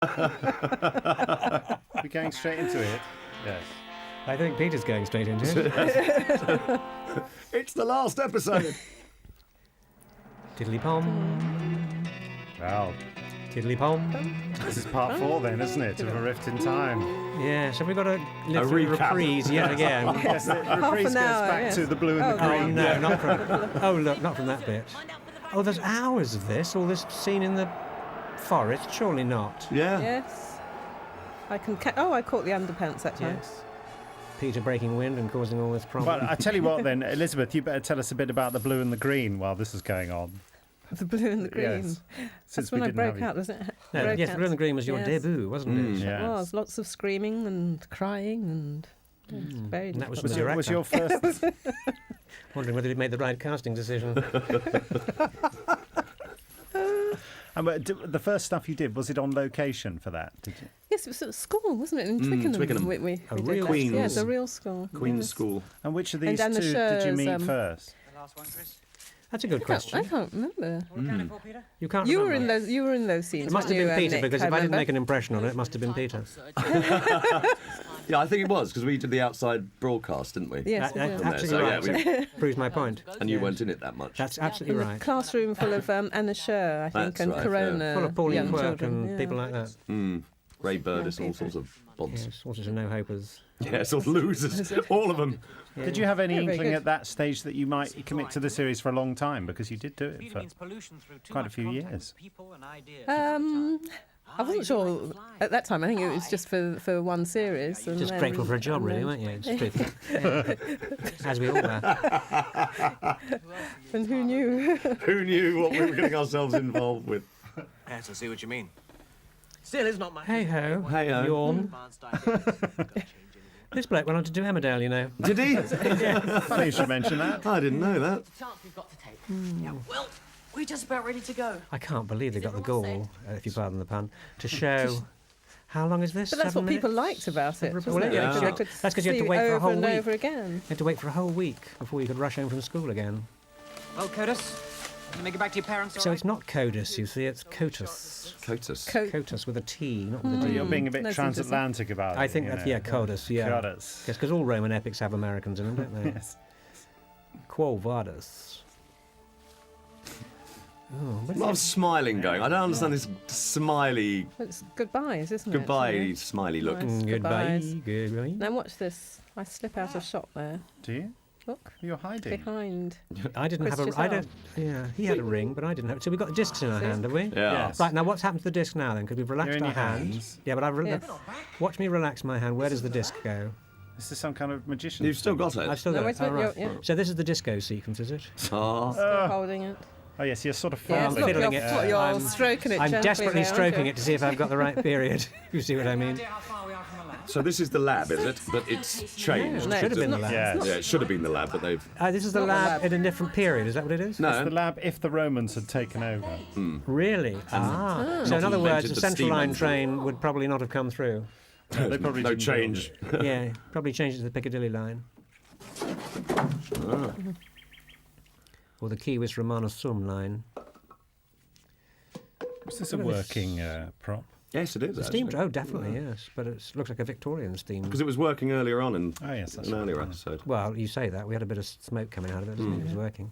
We're going straight into it. Yes. I think Peter's going straight into it. It's the last episode. Tiddly-pom. Well, Tiddly-pom. this is part 4 then, isn't it? Of A Rift in Time. Yeah, so we've got to live through the recap. reprise yet again. Yes, the reprise goes back to the blue and the Oh, green. no, not from... Oh, look, not from that bit. Oh, there's hours of this, all this scene in the forest. Surely not. Yeah. Yes. I caught the underpants that time. Yes. Peter breaking wind and causing all this problem. Well, I tell you what then, Elizabeth, you better tell us a bit about the blue and the green while this is going on. The blue and the green. Yes. That's when I broke out, wasn't it? No, yes, Blue and the Green was your Yes. debut, wasn't it? Yes. It was. Lots of screaming and crying and it was very And that was difficult. from the director. Was your first... Wondering whether he'd made the right casting decision. The first stuff you did, was it on location for that? Did you? Yes, it was at school, wasn't it? In Twickenham. Twickenham. We A did real that. Queen's- Yes, a real school. Queen's Yes. School. And which of these two And Anna did you Scher's, meet first? That's a good I question. can't remember. You can't You were remember. in those. You were in those scenes. It must have weren't been you, Peter, Nick? because if I didn't remember. make an impression on it, it must have been Peter. Yeah, I think it was, because we did the outside broadcast, didn't we? Yes, we did. Absolutely So, right. yeah, So it proves my point. And you weren't in it that much. That's In absolutely the right. classroom full of Anna Scher, I think, That's and right, Corona. Full of Pauline young Quirk children, and yeah. people like that. Ray Burdis and all people. sorts of bonds. Yes, all sorts of no-hopers. Yeah, sort of losers. All of them. Did you have any Yeah, very inkling good. at that stage that you might commit to the series for a long time? Because you did do it for quite a few years. I wasn't sure at that time. I think it was just for one series. And Just then- grateful for a job, really, weren't you? It's true. As we all were. And who knew? Who knew what we were getting ourselves involved with? Yes, I see what you mean. Still, it's not much. Hey-ho. Hey-ho. Yawn. This bloke went on to do Emmerdale, you know. Did he? Funny you should mention that. I didn't know that. Chance we've got to take. Yeah, well, we're just about ready to go. I can't believe they got the gall, if you pardon the pun, to show... How long is this? But that's 7 what people minutes? liked about it. Well, wasn't yeah, it? yeah. You could That's 'cause you had to see wait for a over whole and week. over again. You had to wait for a whole week before you could rush home from school again. Well, Curtis, can you make it back to your parents? So it's not CODIS, you see, it's COTUS. COTUS. COTUS with a T, not with a D. You're being a bit That's transatlantic about it. I think you that's, know. yeah, CODIS, yeah. CODIS. Yes, because all Roman epics have Americans in them, don't they? Yes. Quo vadis. Oh, A lot of smiling going. I don't understand this smiley, It's goodbyes, isn't it? goodbye, Yeah. smiley look. Nice. goodbye. Goodbyes. Goodbye. Now watch this. I slip out of shot there. Do you? Look You're hiding. behind. I didn't have a... Chris I don't... Yeah, he had a ring, but I didn't have... So we've got the discs in our hand, have we? Yeah. Yes. Right, now what's happened to the disc now then? Because we've relaxed They're in our your hand. hands. Yeah, but I've... Yes. Watch me relax my hand. Where does the disc go? This is some kind of magician. You've still got I've it. still No, got wait it. a minute, Oh, right. yeah. So this is the disco sequence, is it? Oh. Still holding it. Oh, yes, you're sort of Yes, fumbling. look, fiddling you're, it. you're I'm- stroking it I'm gently desperately there, stroking aren't it to see if I've got the right period. You see what I mean? So this is the lab, is it? But it's changed. No, Should have it's been the not- lab. Yes. Yeah, it should have been the lab, but they've... This is the Not the lab lab. in a different period. Is that what it is? It's the No. lab if the Romans had taken over. Really? So in other words, invented the the Central steam Line engine. train would probably not have come through. They probably No didn't change. Yeah, probably changed it to the Piccadilly line. Or the Kiwis Romana Sum line. Was this a working prop? Yes, it is, The actually. steam, oh, definitely, yes. But it looks like a Victorian steam. Because it was working earlier on in Oh, yes, that's an right, earlier yeah. episode. Well, you say that. We had a bit of smoke coming out of it, didn't it? It was working.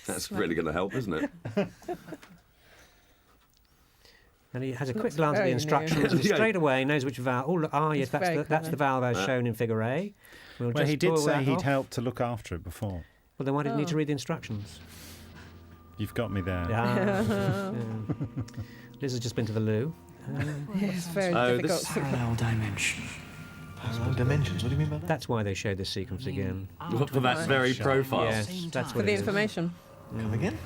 That's really going to help, isn't it? And he has a quick Looks glance at the very new. instructions and Yeah. straight away knows which valve. Oh, look, yes, It's that's very the clever. valve as shown in figure A. We'll Well, just he did pull say that he'd off. helped to look after it before. Well, then why didn't he need to Oh. read the instructions? You've got me there. Yeah. Liz has just been to the loo. It's very Oh, difficult. this- Parallel dimension. Parallel dimensions, what do you mean by that? That's why they showed this sequence again. For that very profile. Yes, that's For what the it is. information. Come again?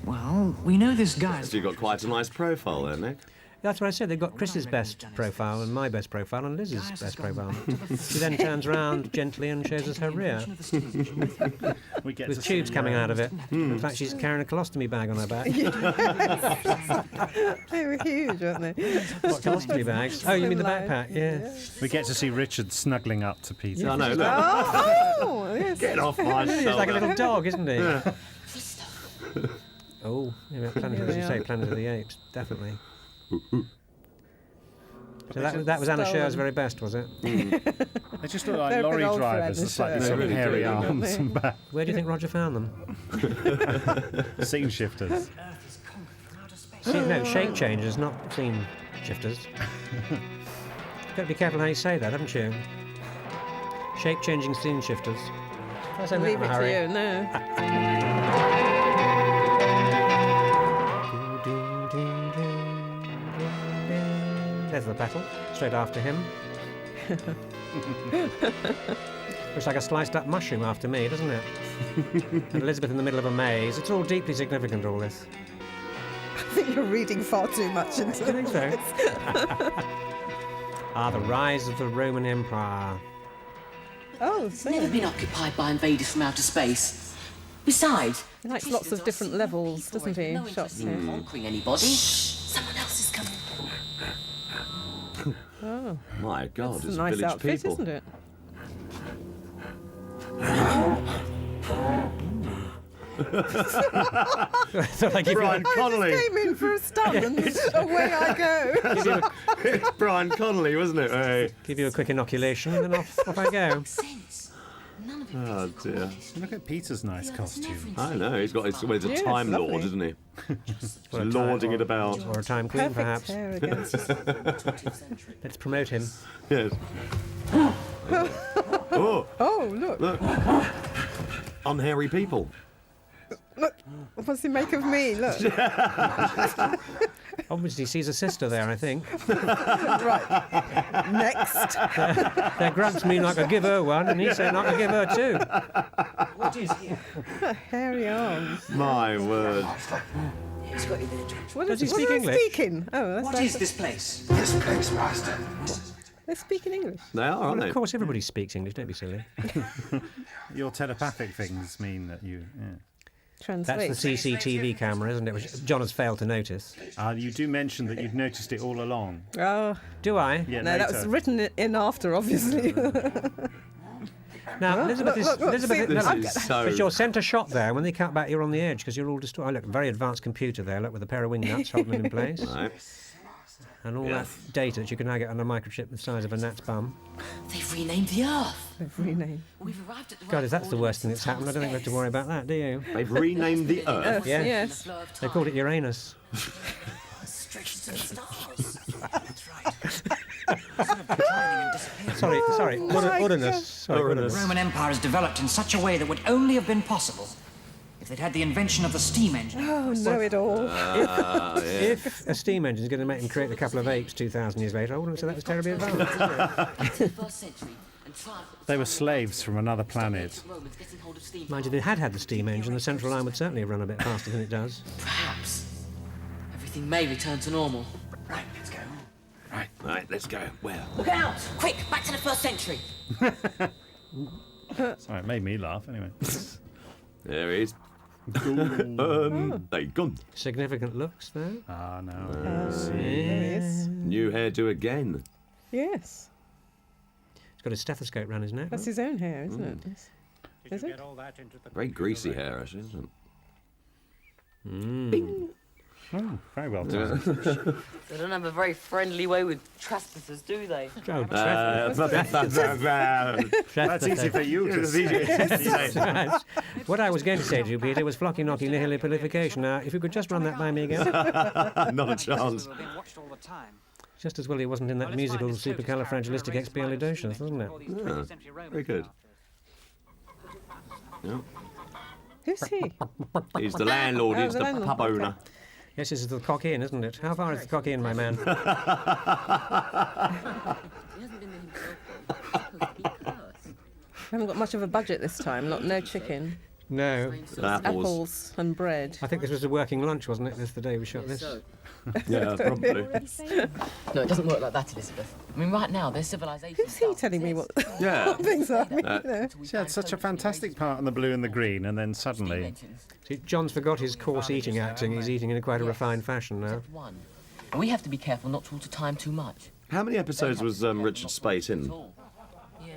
Well, we know this guy. So you've got quite a nice profile there, Nick. That's what I said. They've got Chris's best profile and my best profile and Liz's best profile. She then turns around gently and shows us her rear We get with to tubes see, coming out of it. In fact, she's carrying a colostomy bag on her back. They were huge, weren't they? What colostomy bags? Oh, you mean the backpack? Yeah. We get to see Richard snuggling up to Peter. I know, look. Oh, yes. Get off my He's like a shoulder. little dog, isn't he? Oh, yeah, Planet, as you say, Planet of the Apes, definitely. So that was Anna Sher's very best, was it? They just look like They're a bit lorry old for drivers Anna with slightly Sher. sort of They really hairy do, don't arms they? and back. Where do you think Roger found them? Scene shifters. Earth is conquered from outer space. No, shape changers, not scene shifters. Got to be careful how you say that, haven't you? Shape-changing scene shifters. I say that Leave in a it hurry. to you. No. There's the battle, straight after him. Looks like a sliced-up mushroom after me, doesn't it? And Elizabeth in the middle of a maze. It's all deeply significant, all this. I think you're reading far too much into Do you think so? this. The rise of the Roman Empire. Oh, It's so never been occupied by invaders from outer space. Besides, he likes lots of different levels, doesn't he? No Shots interest in here. conquering anybody. Someone else is coming. Oh, My God, it's it's a nice village outfit, people. isn't it? So I give you, Brian I Connolly. just came in for a stun and away I go. It's Brian Connolly, wasn't it? Hey. give you a quick inoculation and then off I go. Sense. None of it. Oh dear. Look at Peter's nice costume. I know, he's got. He's a Yeah, Time it's Lord, lovely. isn't he? Or a He's time- lording it about. Or a time queen, Perfect perhaps. hair again. Let's promote him. Yes. Oh, Oh, look. look. Unhairy people. Look. What does he make of me? Look. Obviously sees a sister there, I think. Right. Next. Their grunts mean I could give her one, and he said I could give her two. What is here? Hairy arms. My word. It's got you there, George. What Does is he speak what are they English? speaking? Oh, that's What nice. is this place? This place, Master. They're speaking English. They are, aren't Of they? course, everybody speaks English, don't be silly. Your telepathic things mean that you... Yeah. Translate. That's the CCTV camera, isn't it? Which John has failed to notice. You do mention that you'd noticed it all along. Oh, Do I? Yeah, no, that was later. written in after, obviously. Now, Elizabeth is... look, Elizabeth, see, no, This is so. but your centre shot there, when they cut back, you're on the edge, because you're all distorted. Oh, look, very advanced computer there, look, with a pair of wing nuts holding them in place. Right. And all that data that you can now get on a microchip the size of a gnat's bum. They've renamed the Earth. Every name. We've arrived at the God, right if that's the worst thing that's happened, I don't think we have to worry about. about that, do you? They've renamed the Earth. Yeah. Yes. They called it Uranus. Stretched to the stars. That's right. Sorry, my Uranus. God. Sorry, Uranus. Uranus. The Roman Empire has developed in such a way that would only have been possible if they'd had the invention of the steam engine. Oh, know it all. If a steam engine is going to make them create a couple of apes 2,000 years later, I wouldn't say that was terribly advanced. First century and triumph. They were slaves from another planet. Romans getting hold of steam. Mind you, if they had the steam engine, the central line would certainly have run a bit faster than it does. Perhaps everything may return to normal. Right, let's go. Right, let's go. Where? Look out! Quick, back to the first century. Sorry, it made me laugh anyway. There he is. They gone. Significant looks there. No. There he is. New hairdo again. Yes. He's got a stethoscope round his neck. That's his own hair, isn't it? Yes. Is it? Very greasy hair, actually, isn't Oh, very well done. They don't have a very friendly way with trespassers, do they? Oh, it? That's easy for you to see. What I was going to say to you, Peter, was flocky knocky nihil prolification. Now, if you could just run that by me again. Not a chance. Being watched all the time. Just as well he wasn't in that musical supercalifragilisticexpialidocious, wasn't it? Very good. Yeah. Who's he? He's the landlord, he's the the landlord, pub owner. Yes, this is the cock in, isn't it? How far is the cock in, my man? He hasn't been in Haven't got much of a budget this time. No chicken. No. Apples and bread. I think this was a working lunch, wasn't it? This the day we shot this. Yeah, probably. No, it doesn't work like that, Elizabeth. I mean, right now, their civilization. Who's he telling me what Yeah. things are? You know. She had such a fantastic part in the blue and the green, and then suddenly... See, John's forgot his coarse eating acting. He's eating in quite a refined fashion now. One. And we have to be careful not to alter time too much. How many episodes was Richard Speight in?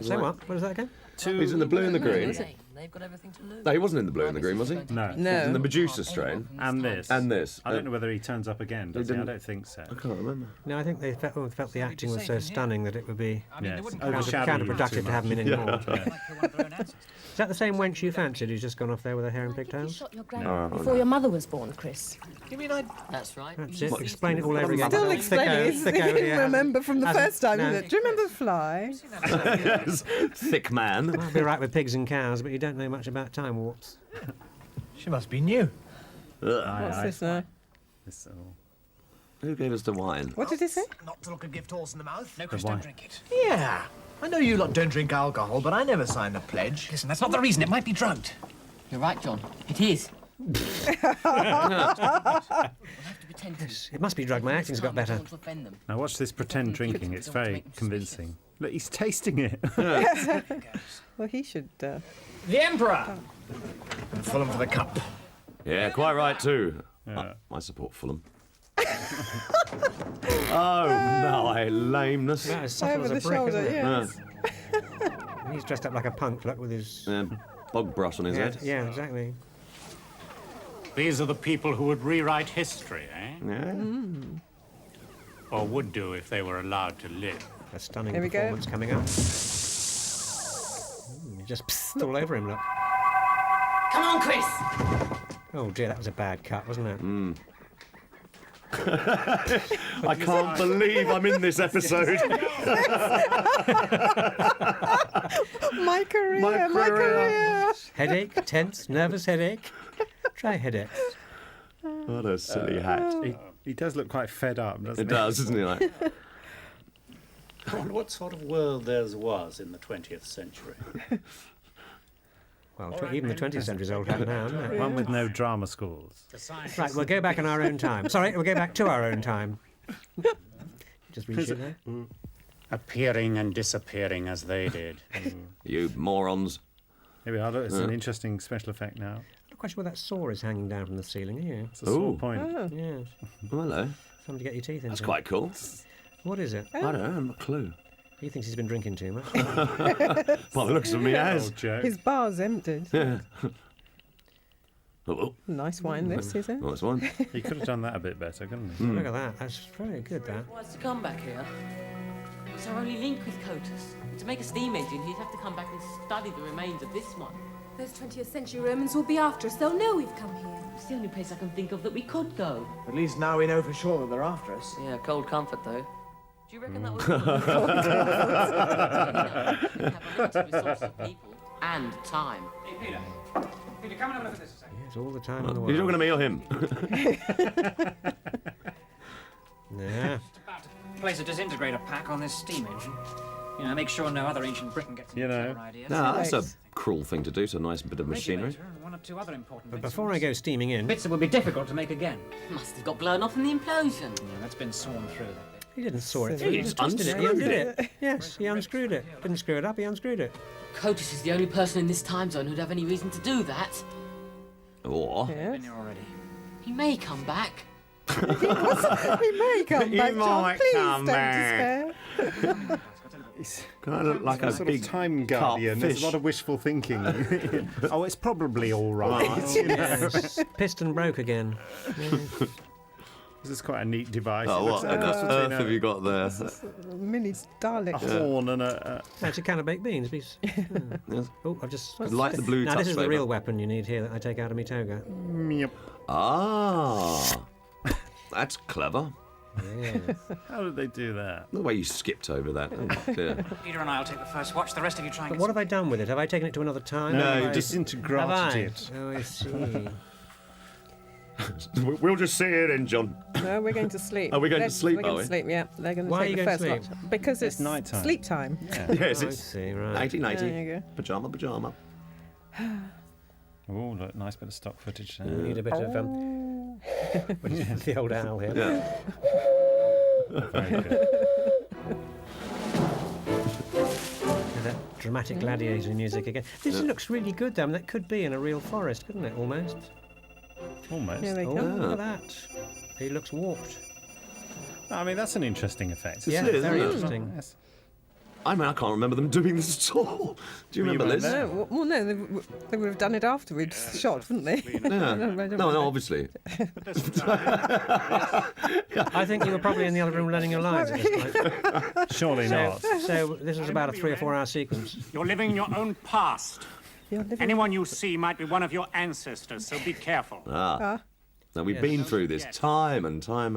Say what? What is that again? He's in the blue and the green. They've got everything to lose. No, he wasn't in the blue and the green, was he? No. No. In the Medusa strain. And this. And this. I don't know whether he turns up again, does he? I didn't- don't think so. I can't remember. No, I think they felt the acting was so stunning that it would be Yes. counterproductive to have him in anymore. Yeah. Is that the same wench you fancied who's just gone off there with her hair and pigtails? Shot your grandmother before your mother was born, Chris. You mean I... That's right. That's it. Explain it all over again. Still Thicko, explaining it. He thicko didn't here. remember from the Hasn't- first time. no. Do you remember the fly? Yes. Thick man. Might be right with pigs and cows, but you don't know much about time warps. She must be new. What's this now? This all- Who gave us the wine? What did he say? Not to look a gift horse in the mouth. The wine. Yeah. I know you lot don't drink alcohol, but I never signed a pledge. Listen, that's not the reason. It might be drugged. You're right, John. It is. It must be drug. My acting's got better. Now watch this pretend drinking. It's very convincing. Look, he's tasting it. Well, he should. The Emperor! And Fulham for the cup. Yeah, quite right too. Yeah. I support Fulham. Oh, my lameness. About as supple Over as the a brick, shoulder, isn't it? yeah. He's dressed up like a punk, look, with his... Bog brush on his head. Yeah, exactly. These are the people who would rewrite history, eh? Yeah. Or would do if they were allowed to live. A stunning Here we go. performance coming up. Just pissed all over him, look. Come on, Chris! Oh dear, that was a bad cut, wasn't it? I can't believe I'm in this episode. My career. Headache, tense, nervous headache. Try headache. What a silly hat. He does look quite fed up, doesn't It he? does, doesn't he? Like, I wonder what sort of world theirs was in the 20th century. Well, even the 20th century's old hat now, isn't it? One with no drama schools. Right, we'll go back in our own time. Sorry, we'll go back to our own time. Just reshoot there. Appearing and disappearing as they did. you morons. Here we are. Look, it's an interesting special effect now. I'm not quite sure where that saw is hanging down from the ceiling, are you? It's a sore Ooh. point. Yes. Oh, hello. Something to get your teeth into. That's quite cool. What is it? I don't know, I haven't a clue. He thinks he's been drinking too much. Well, it looks to me as. Old joke. His bar's emptied. Yeah. Oh, Nice wine, this, is it? nice one. He could have done that a bit better, couldn't he? Look at that. That's very good, that. Wants to come back here. It's our only link with Cotus. To make a steam engine, he'd have to come back and study the remains of this one. Those 20th century Romans will be after us. They'll know we've come here. It's the only place I can think of that we could go. At least now we know for sure that they're after us. Yeah, cold comfort, though. Do you reckon that would We have a limited resource of people and time. Hey, Peter. Peter, come and have a look at this a second. Yes, all the time in the Are you talking world. to me or him? Yeah. About to place a disintegrator pack on this steam engine. You know, make sure no other ancient Britain gets any You know. clever ideas. No, that's a cruel thing to do. It's a nice bit of machinery. Regulator and one or two other important But bits. before I go steaming in, Bits that would be difficult to make again. Must have got blown off in the implosion. Yeah, that's been sawn through that bit. he didn't saw it through. He He just twisted it. He unscrewed undid it. Yes, he unscrewed it. Didn't screw it up, he unscrewed it. Cotus is the only person in this time zone who'd have any reason to do that. Or Yes. Been here already. He may come back. He may come He back, John. might Please come don't despair. despair. kind of look like a Sort big of time guardian. There's fish. a lot of wishful thinking. Oh, it's probably all right. You know? Yes. Piston broke again. This is quite a neat device. Oh, It what looks on like a earth have you got there? Mini Dalek. horn and a That's a can of baked beans. Please. Yes. Oh, I've just... Like the blue Now, touch this is the flavour. real weapon you need here that I take out of my toga. Yep. Ah, that's clever. Yeah. How did they do that? The way you skipped over that. Oh, dear. Peter and I will take the first watch. The rest of you try and But get what have I done with it? Have I taken it to another time? No, Have you I- disintegrated Have I? it. Oh, I see. We'll just see it in, John. No, we're going to sleep. Are we going to sleep, We're going are to we? sleep, yeah. They're going to Why are take you the going to first sleep? watch. Because It's it's night time. sleep time. Yes, I it's see, right. 1990. There you go. Pajama. Oh, look, nice bit of stock footage there. We need a bit of the old owl here. Yeah. Very good. That dramatic gladiator music again. This looks really good, though. I mean, that could be in a real forest, couldn't it? Almost. Almost. Here they Oh, come. look at that. He looks warped. I mean, that's an interesting effect. Yeah, is, very isn't it? interesting. Yes. I mean, I can't remember them doing this at all. Do you remember, weren't Liz? there. No, well, no, they would have done it afterwards, shot, wouldn't they? Yeah. I don't No, know. obviously. I think you were probably in the other room learning your lines at this point. Surely not. So this was about a 3 or 4 hour sequence. You're living in your own past. You're living- Anyone you see might be one of your ancestors, so be careful. Now, we've been through this time and time.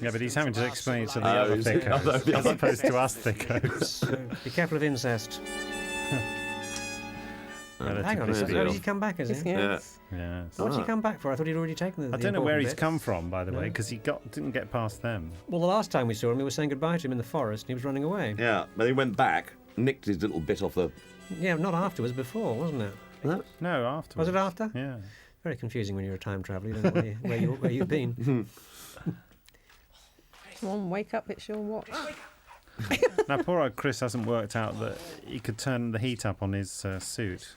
Yeah, but he's having to explain it to the Oh, other is it? thickos, as opposed to us thickos. So be careful of incest. Hang on, Relatively he's come back, has he? Yes. Yes. What's he come back for? I thought he'd already taken the I don't know where important he's bits. come from, by the way, because he didn't get past them. Well, the last time we saw him, we were saying goodbye to him in the forest, and he was running away. Yeah, but he went back, nicked his little bit off the... Yeah, not afterwards, before, wasn't it? No, afterwards. Was it after? Yeah. Very confusing when you're a time traveller. You don't know where you've been. Come on, wake up, it's your watch. Now, poor old Chris hasn't worked out that he could turn the heat up on his suit.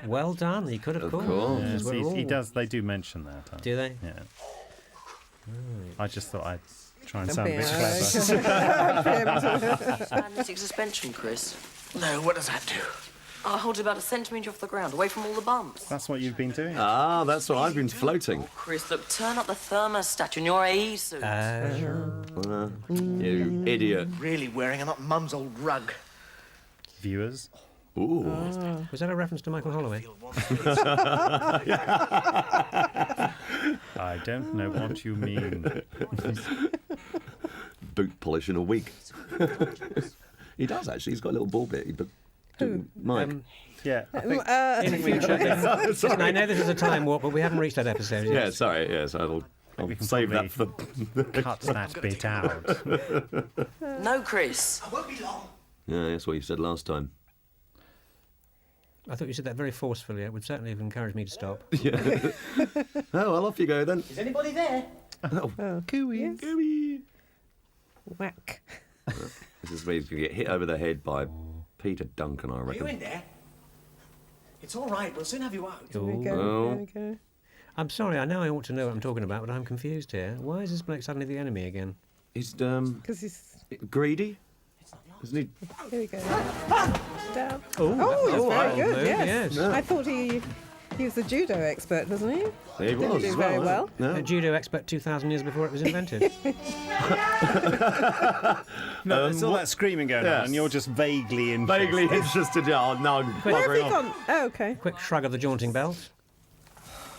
Well done. He could have Of called. course. Yes, We're all- he does. They do mention that. Do they? Yeah. I just thought I'd try and Don't sound a be bit clever. Magnetic suspension, Chris. No, what does that do? I'll hold you about a centimetre off the ground, away from all the bumps. That's what you've been doing. Ah, that's what I've been floating. Chris, look, turn up the thermostat in your AE suit. You idiot. Really wearing an mum's old rug. Viewers. Ooh. Was that a reference to Michael Holloway? I don't know what you mean. Boot polish in a wig. He does, actually. He's got a little ball bit. But Mike. Yeah, I think In the future, listen, I know this is a time warp, but we haven't reached that episode yet. Yeah, sorry. Yes, I'll we can save that for... cut that bit out. No, Chris. I won't be long. Yeah, that's what you said last time. I thought you said that very forcefully. It would certainly have encouraged me to stop. Yeah. Oh, well, off you go then. Is anybody there? Cooey. Gooey. Whack. This is where he's going to get hit over the head by Peter Duncan, I Are you reckon. in there? It's all right. We'll soon have you out. Here we go. Oh. Here we go. I'm sorry, I know I ought to know what I'm talking about, but I'm confused here. Why is this bloke suddenly the enemy again? He's Because he's. greedy, isn't he? Here we go. Down. Oh, That's very I'll good. move, Yes. yes. I thought he was a judo expert, wasn't he? He was do as very well. No. A judo expert 2,000 years before it was invented. No, there's all that screaming going on, yes. and you're just vaguely interested. Vaguely interested. Oh, no, I'm Where have buggering we off. gone? Oh, okay. Quick shrug of the jaunting belt.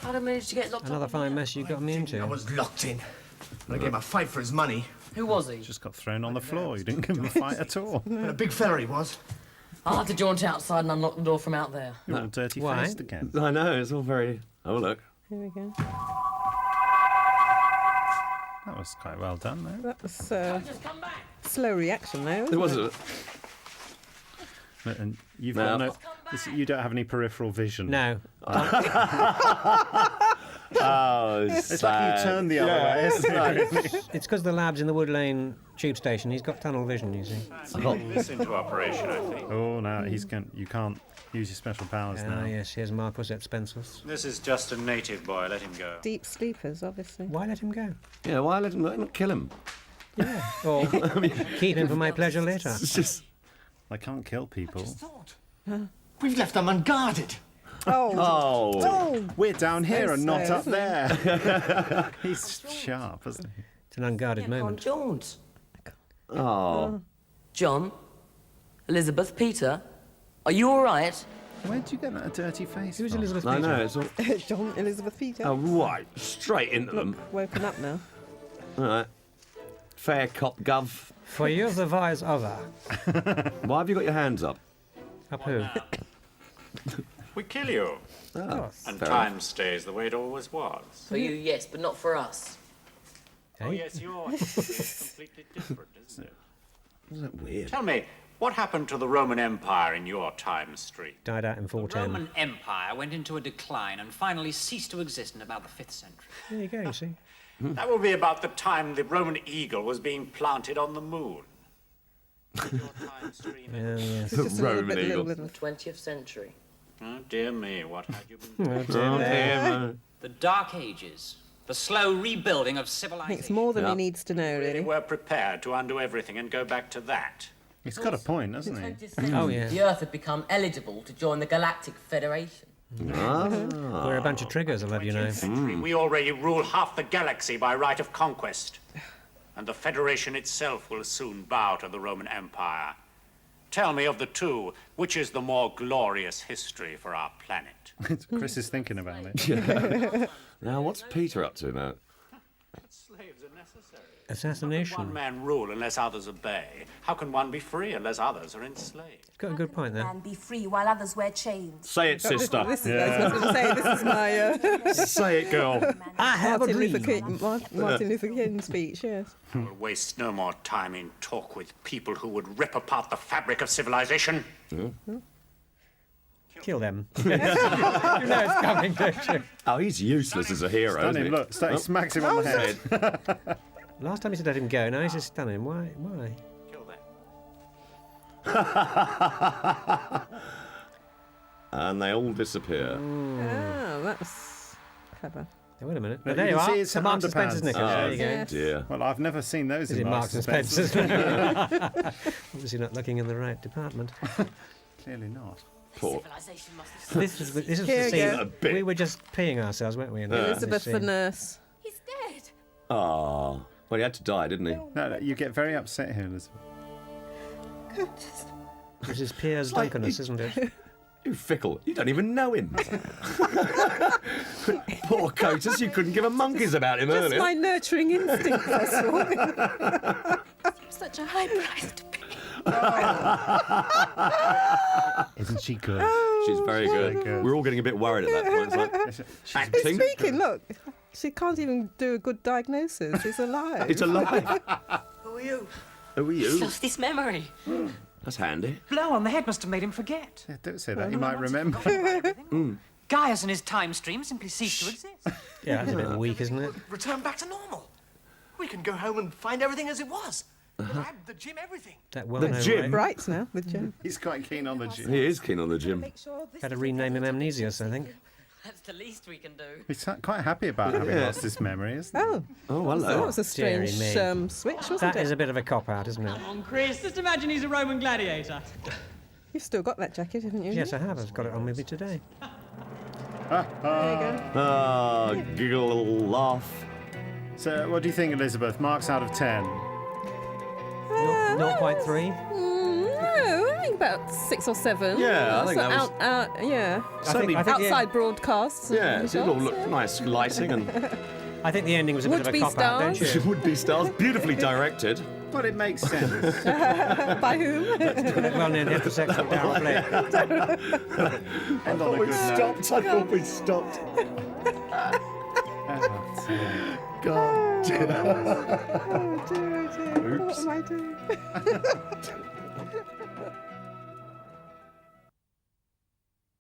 How did I manage to get locked Another up? fine mess you got me I into. was locked in. I gave him a fight for his money. Who was he? Just got thrown on the floor. You didn't give him a fight at all. And a big fella he was. I'll have to jaunt outside and unlock the door from out there. You're all dirty Why? faced again. I know, it's all very... Oh, look. Here we go. That was quite well done, though. That was slow reaction, though. It Wasn't was... And you've No. got no. You don't have any peripheral vision. No. Oh, It's like you turned the other way, isn't it? It's because the lab's in the Wood Lane tube station. He's got tunnel vision, you see. This into operation, I think. Oh, no, you can't use your special powers now. Ah, yes, here's Marcus et Spencer's. This is just a native boy. Let him go. Deep sleepers, obviously. Why let him go? Yeah, why let him kill him? Or keep him for my pleasure later. It's just... They can't kill people. We've left them unguarded. Oh. Oh. We're down here and not so, up there. He's sharp, isn't he? It's an unguarded On moment. jaunt. Oh. John? Elizabeth? Peter? Are you all right? Where'd you get that dirty face Who's from? Elizabeth I Peter? know, it's all... John Elizabeth Peter. Oh, right. Straight into them. Woken up now. All right. Fair cop, gov. For you the wise other. Why have you got your hands up? Up who? We kill you. Oh, And fair time stays the way it always was. For you, yes, but not for us. Oh, yes, yours is completely different, isn't it? Isn't that weird? Tell me, what happened to the Roman Empire in your time stream? Died out in The 410. Roman Empire went into a decline and finally ceased to exist in about the 5th century. There you go, you see. That will be about the time the Roman eagle was being planted on the moon. Your time stream. Oh, yes. Just a Roman little eagle. bit of 20th century. Oh, dear me, what had you been doing? Oh, dear. The Dark Ages. The slow rebuilding of I civilization. think it's more than Yeah. he needs to know, Really really. were prepared to undo everything and go back to that. He's got a point, hasn't he? 20th century, Oh, yeah. the Earth had become eligible to join the Galactic Federation. We're a bunch of triggers, I'll have you know. We already rule half the galaxy by right of conquest. And the Federation itself will soon bow to the Roman Empire. Tell me of the two, which is the more glorious history for our planet? Chris is thinking about it. Now, what's Peter up to now? Slaves are necessary. One Assassination. man rule unless others obey. How can one be free unless others are enslaved? Got a good point there. And be free while others wear chains. Say it, sister. This is, I was going to say, this is my Say it, girl. I have Martin Luther King speech, yes. We'll waste no more time in talk with people who would rip apart the fabric of civilization. Kill them. You know it's coming, don't you? Oh, he's useless as a hero, Stun isn't him, he? look. He smacks him on the head. Last time he said let him go, now he's just stunning. Why? Why? Kill them. And they all disappear. Oh, that's clever. Oh, wait a minute. Look, There you you can see are. it's The Marks and underpants. Spencer's knickers. There you go. Yes. Dear. Well, I've never seen those Is in it Marks and Spencer's? Obviously not looking in the right department. Clearly not. Poor. Civilization must have This is Here the you scene. go. A bit. We were just peeing ourselves, weren't we? In this Elizabeth the scene? nurse. He's dead. Ah. Well, he had to die, didn't he? No, you get very upset here, Elizabeth. This is Piers like Duncanus, isn't it? You fickle. You don't even know him. Poor Cotus, you couldn't give a monkeys about him Just earlier. my nurturing instinct, that's all. Such a high price to pay. Isn't she good? She's very good. Very good. We're all getting a bit worried at that point. It's like, acting. Speaking, look, she can't even do a good diagnosis. It's alive. It's alive. Who are you? Who are He's you? lost his memory. That's handy. Blow on the head must have made him forget. Yeah, don't say that. He might remember. Gaius and his time stream simply ceased to exist. Yeah, that's a bit weak, isn't it? Return back to normal. We can go home and find everything as it was. The lab, the gym, everything. That well-known gym. right? Bright now with Jim. He's quite keen on the gym. He is keen on the gym. Had to rename him Amnesius, I think. That's the least we can do. He's quite happy about having lost his memory, isn't he? Oh, Oh, that hello. was a strange Dearie me. switch, wasn't That it? is a bit of a cop-out, isn't it? Come on, Chris, just imagine he's a Roman gladiator. You've still got that jacket, haven't you? Yes, I have. I've got it on with me today. There you go. Ah, giggle, laugh. So, what do you think, Elizabeth? Marks out of 10. 0.3. No, I think about 6 or 7. Yeah, I think So that was- yeah. Certainly, I think the- Outside broadcasts. yeah, and it all shots, looked nice lighting and I think the ending was a bit of a Would-be cop-out, don't stars. you? would-be stars, beautifully directed. Well, it makes sense. By whom? Well-known heterosexual Darryl Blake. End on a good note. stopped. I thought we'd stopped. Oh, dear. God damn. Oh dear, oh dear. Oops. What am I doing?